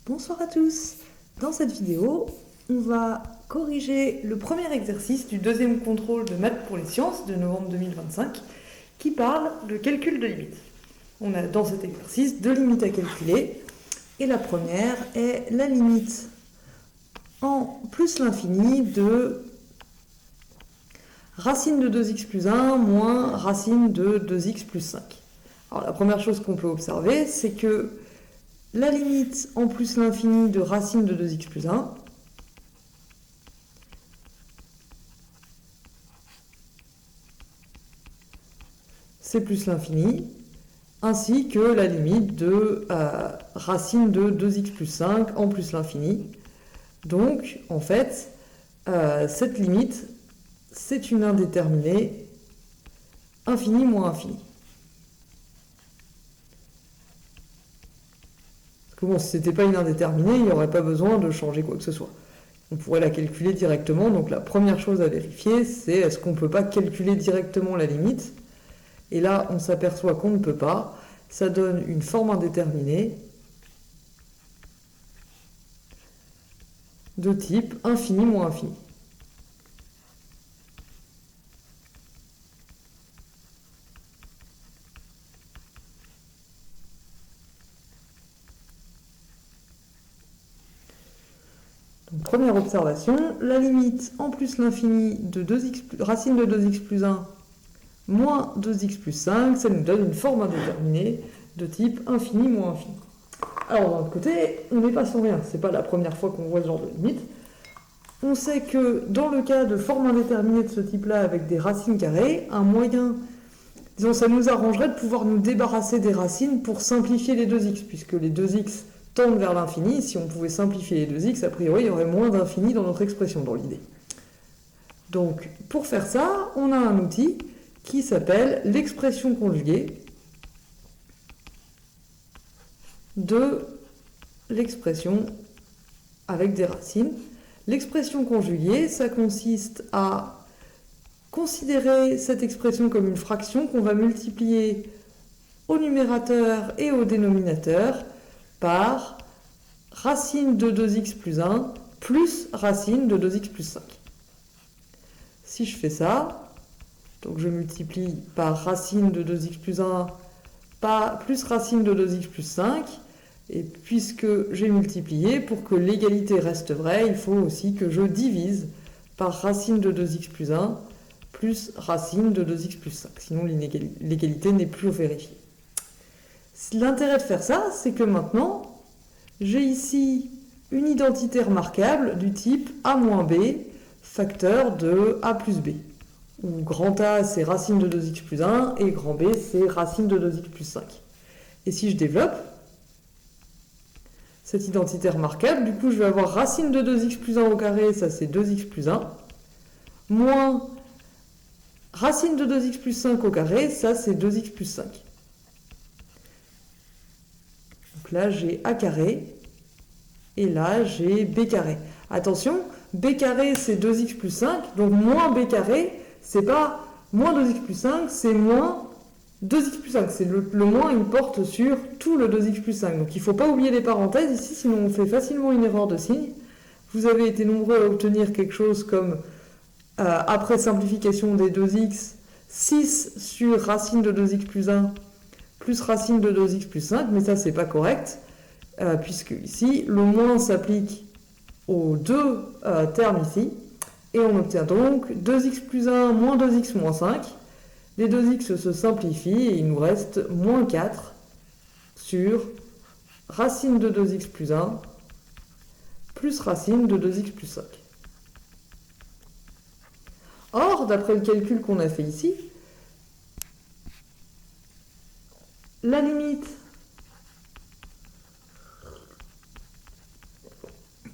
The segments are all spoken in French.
Bonsoir à tous. Dans cette vidéo, on va corriger le premier exercice du deuxième contrôle de maths pour les sciences de novembre 2025 qui parle de calcul de limites. On a dans cet exercice deux limites à calculer et la première est la limite en plus l'infini de racine de 2x plus 1 moins racine de 2x plus 5. Alors la première chose qu'on peut observer, c'est que la limite en plus l'infini de racine de 2x plus 1 c'est plus l'infini, ainsi que la limite de racine de 2x plus 5 en plus l'infini. Donc, en fait, cette limite, c'est une indéterminée infini moins infini. Parce que bon, si ce n'était pas une indéterminée, il n'y aurait pas besoin de changer quoi que ce soit. On pourrait la calculer directement. Donc la première chose à vérifier, c'est est-ce qu'on ne peut pas calculer directement la limite. Et là, on s'aperçoit qu'on ne peut pas. Ça donne une forme indéterminée de type infini moins infini. Donc, première observation, la limite en plus l'infini de racine de 2x plus 1 moins 2x plus 5, ça nous donne une forme indéterminée de type infini moins infini. Alors d'un autre côté, on n'est pas sans rien, c'est pas la première fois qu'on voit ce genre de limite. On sait que dans le cas de forme indéterminée de ce type-là avec des racines carrées, un moyen, disons, ça nous arrangerait de pouvoir nous débarrasser des racines pour simplifier les 2x, puisque les 2x tendent vers l'infini. Si on pouvait simplifier les 2x, a priori, il y aurait moins d'infini dans notre expression, dans l'idée. Donc, pour faire ça, on a un outil qui s'appelle l'expression conjuguée de l'expression avec des racines. L'expression conjuguée, ça consiste à considérer cette expression comme une fraction qu'on va multiplier au numérateur et au dénominateur par racine de 2x plus 1 plus racine de 2x plus 5. Si je fais ça, donc je multiplie par racine de 2x plus 1 plus racine de 2x plus 5, et puisque j'ai multiplié, pour que l'égalité reste vraie, il faut aussi que je divise par racine de 2x plus 1 plus racine de 2x plus 5, sinon l'égalité n'est plus vérifiée. L'intérêt de faire ça, c'est que maintenant, j'ai ici une identité remarquable du type a moins b, facteur de a plus b. Où grand A, c'est racine de 2x plus 1, et grand B, c'est racine de 2x plus 5. Et si je développe cette identité remarquable, du coup, je vais avoir racine de 2x plus 1 au carré, ça c'est 2x plus 1, moins racine de 2x plus 5 au carré, ça c'est 2x plus 5. Donc là, j'ai A carré, et là, j'ai B carré. Attention, B carré, c'est 2x plus 5, donc moins B carré, c'est pas moins 2x plus 5, c'est moins 2x plus 5. C'est le moins, il porte sur tout le 2x plus 5. Donc il ne faut pas oublier les parenthèses ici, sinon on fait facilement une erreur de signe. Vous avez été nombreux à obtenir quelque chose comme, après simplification des 2x, 6 sur racine de 2x plus 1 plus racine de 2x plus 5, mais ça c'est pas correct, puisque ici, le moins s'applique aux deux termes ici, et on obtient donc 2x plus 1 moins 2x moins 5. Les 2x se simplifient et il nous reste moins 4 sur racine de 2x plus 1 plus racine de 2x plus 5. Or, d'après le calcul qu'on a fait ici, la limite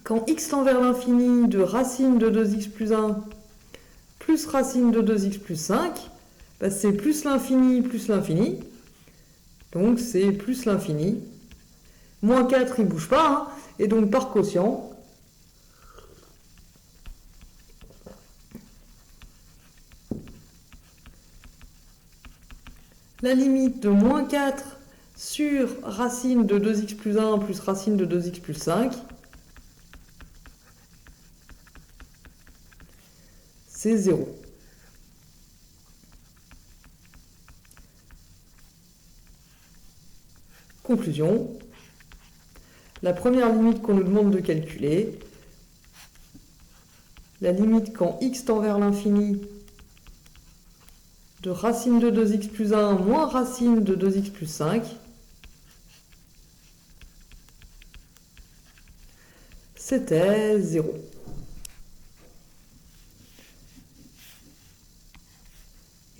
quand x tend vers l'infini de racine de 2x plus 1 plus racine de 2x plus 5, bah c'est plus l'infini plus l'infini. Donc c'est plus l'infini. Moins 4, il ne bouge pas. Hein, et donc par quotient, la limite de moins 4 sur racine de 2x plus 1 plus racine de 2x plus 5, c'est 0. Conclusion. La première limite qu'on nous demande de calculer, la limite quand x tend vers l'infini de racine de 2x plus 1 moins racine de 2x plus 5, c'était 0.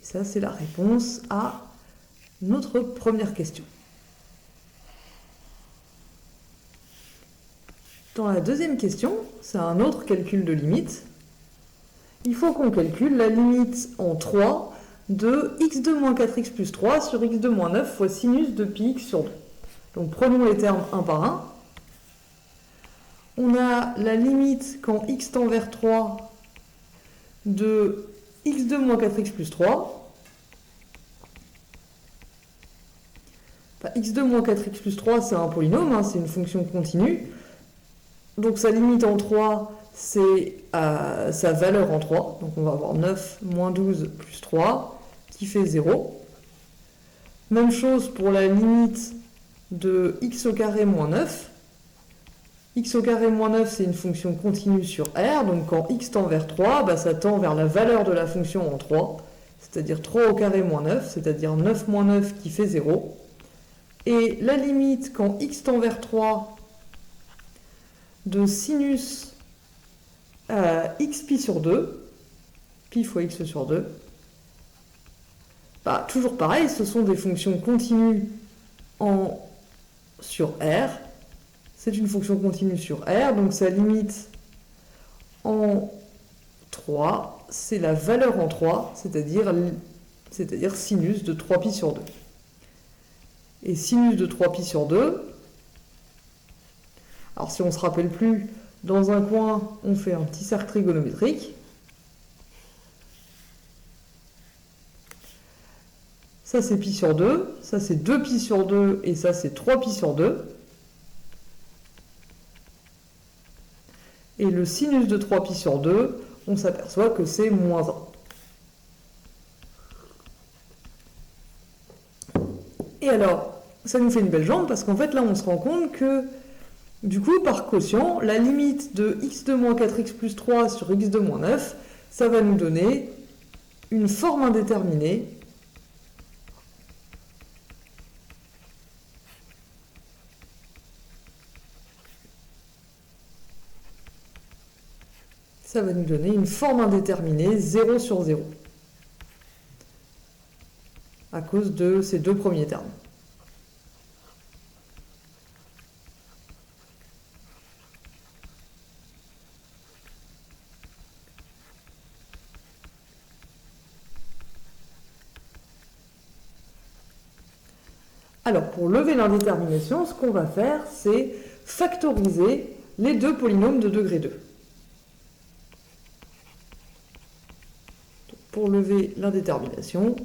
Et ça, c'est la réponse à notre première question. Dans la deuxième question, c'est un autre calcul de limite. Il faut qu'on calcule la limite en 3 de x2 moins 4x plus 3 sur x2 moins 9 fois sinus de pi x sur 2. Donc prenons les termes un par un. On a la limite quand x tend vers 3 de x2 moins 4x plus 3. Enfin, x2 moins 4x plus 3, c'est un polynôme, hein, c'est une fonction continue. Donc sa limite en 3, c'est sa valeur en 3. Donc on va avoir 9 moins 12 plus 3 qui fait 0. Même chose pour la limite de x au carré moins 9. X au carré moins 9, c'est une fonction continue sur R. Donc quand x tend vers 3, bah, ça tend vers la valeur de la fonction en 3. C'est-à-dire 3 au carré moins 9, c'est-à-dire 9 moins 9 qui fait 0. Et la limite quand x tend vers 3 de sinus x pi sur 2, pi fois x sur 2, bah, toujours pareil, ce sont des fonctions continues sur R. C'est une fonction continue sur R, donc sa limite en 3, c'est la valeur en 3, c'est-à-dire sinus de 3pi sur 2. Et sinus de 3pi sur 2, alors si on ne se rappelle plus, dans un coin, on fait un petit cercle trigonométrique. Ça c'est pi sur 2, ça c'est 2pi sur 2 et ça c'est 3pi sur 2. Et le sinus de 3pi sur 2, on s'aperçoit que c'est moins 1. Et alors, ça nous fait une belle jambe parce qu'en fait là on se rend compte que du coup par quotient, la limite de x2 moins 4x plus 3 sur x2 moins 9, ça va nous donner une forme indéterminée ça va nous donner une forme indéterminée 0 sur 0 à cause de ces deux premiers termes. Alors, pour lever l'indétermination, ce qu'on va faire, c'est factoriser les deux polynômes de degré 2. Pour lever l'indétermination,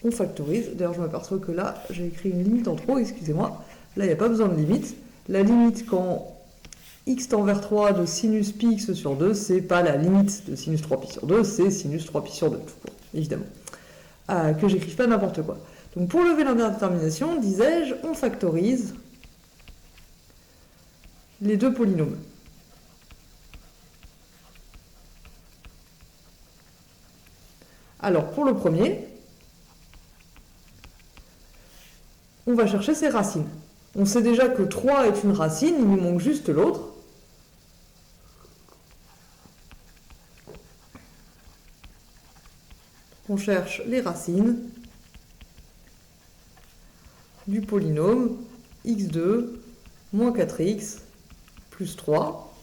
on factorise. D'ailleurs, je m'aperçois que là, j'ai écrit une limite en trop, excusez-moi. Là, il n'y a pas besoin de limite. La limite quand x tend vers 3 de sinus pi x sur 2, c'est pas la limite de sinus 3pi sur 2, c'est sinus 3pi sur 2, tout court, évidemment. Que j'écrive pas n'importe quoi. Donc pour lever l'indétermination, disais-je, on factorise les deux polynômes. Alors pour le premier, on va chercher ses racines. On sait déjà que 3 est une racine, il nous manque juste l'autre. On cherche les racines du polynôme x2 moins 4x plus 3.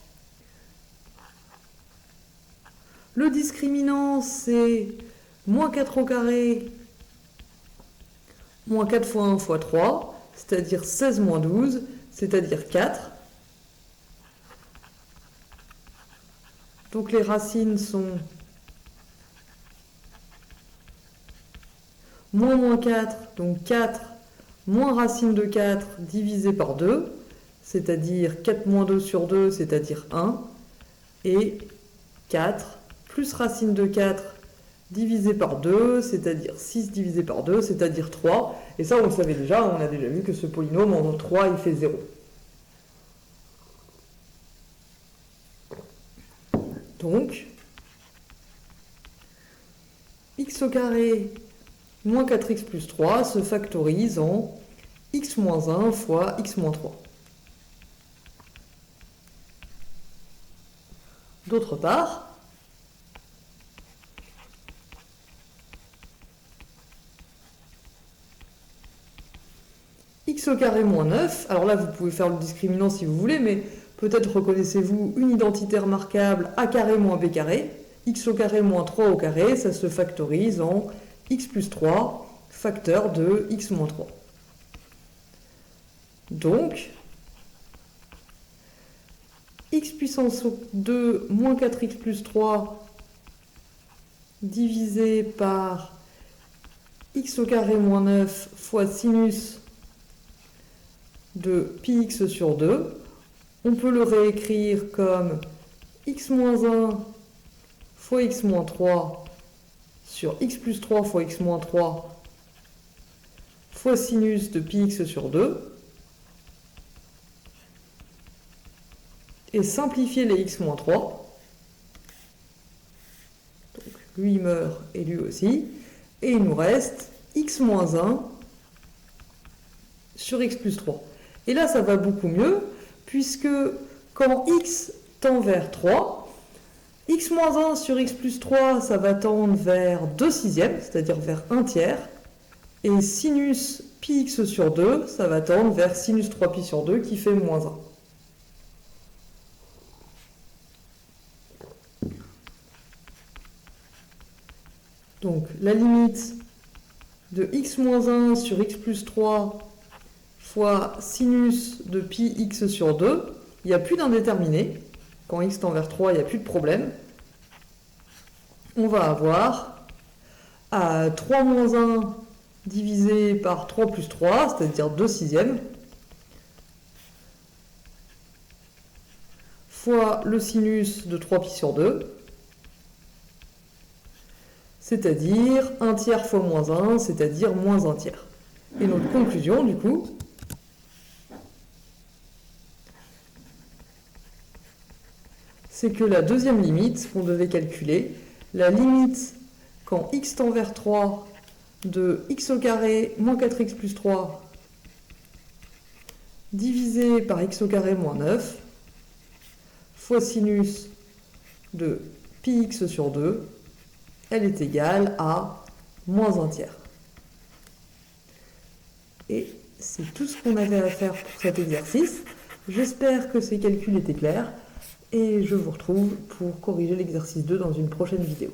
Le discriminant, c'est moins 4 au carré moins 4 fois 1 fois 3, c'est-à-dire 16 moins 12, c'est-à-dire 4. Donc les racines sont moins 4, donc 4 moins racine de 4 divisé par 2, c'est-à-dire 4 moins 2 sur 2, c'est-à-dire 1, et 4 plus racine de 4 divisé par 2, c'est-à-dire 6 divisé par 2, c'est-à-dire 3. Et ça, on le savait déjà, on a déjà vu que ce polynôme en 3, il fait 0. Donc, x au carré moins 4x plus 3 se factorise en x moins 1 fois x moins 3. D'autre part, x au carré moins 9, alors là vous pouvez faire le discriminant si vous voulez, mais peut-être reconnaissez-vous une identité remarquable a carré moins b carré, x au carré moins 3 au carré, ça se factorise en x plus 3, facteur de x moins 3. Donc, x puissance 2 moins 4x plus 3 divisé par x au carré moins 9 fois sinus de pi x sur 2. On peut le réécrire comme x moins 1 fois x moins 3 sur x plus 3 fois x moins 3 fois sinus de pi x sur 2. Et simplifier les x moins 3. Donc lui meurt et lui aussi. Et il nous reste x moins 1 sur x plus 3. Et là, ça va beaucoup mieux, puisque quand x tend vers 3, x moins 1 sur x plus 3, ça va tendre vers 2 sixièmes, c'est-à-dire vers 1 tiers. Et sinus pi x sur 2, ça va tendre vers sinus 3pi sur 2, qui fait moins 1. Donc la limite de x moins 1 sur x plus 3 fois sinus de pi x sur 2, il n'y a plus d'indéterminé. Quand x tend vers 3, il n'y a plus de problème. On va avoir à 3 moins 1 divisé par 3 plus 3, c'est-à-dire 2 sixièmes, fois le sinus de 3pi sur 2, c'est-à-dire 1 tiers fois moins 1, c'est-à-dire moins 1 tiers. Et notre conclusion, du coup, c'est que la deuxième limite qu'on devait calculer, la limite quand x tend vers 3 de x au carré moins 4x plus 3 divisé par x au carré moins 9 fois sinus de pi x sur 2, elle est égale à moins 1 tiers. Et c'est tout ce qu'on avait à faire pour cet exercice. J'espère que ces calculs étaient clairs et je vous retrouve pour corriger l'exercice 2 dans une prochaine vidéo.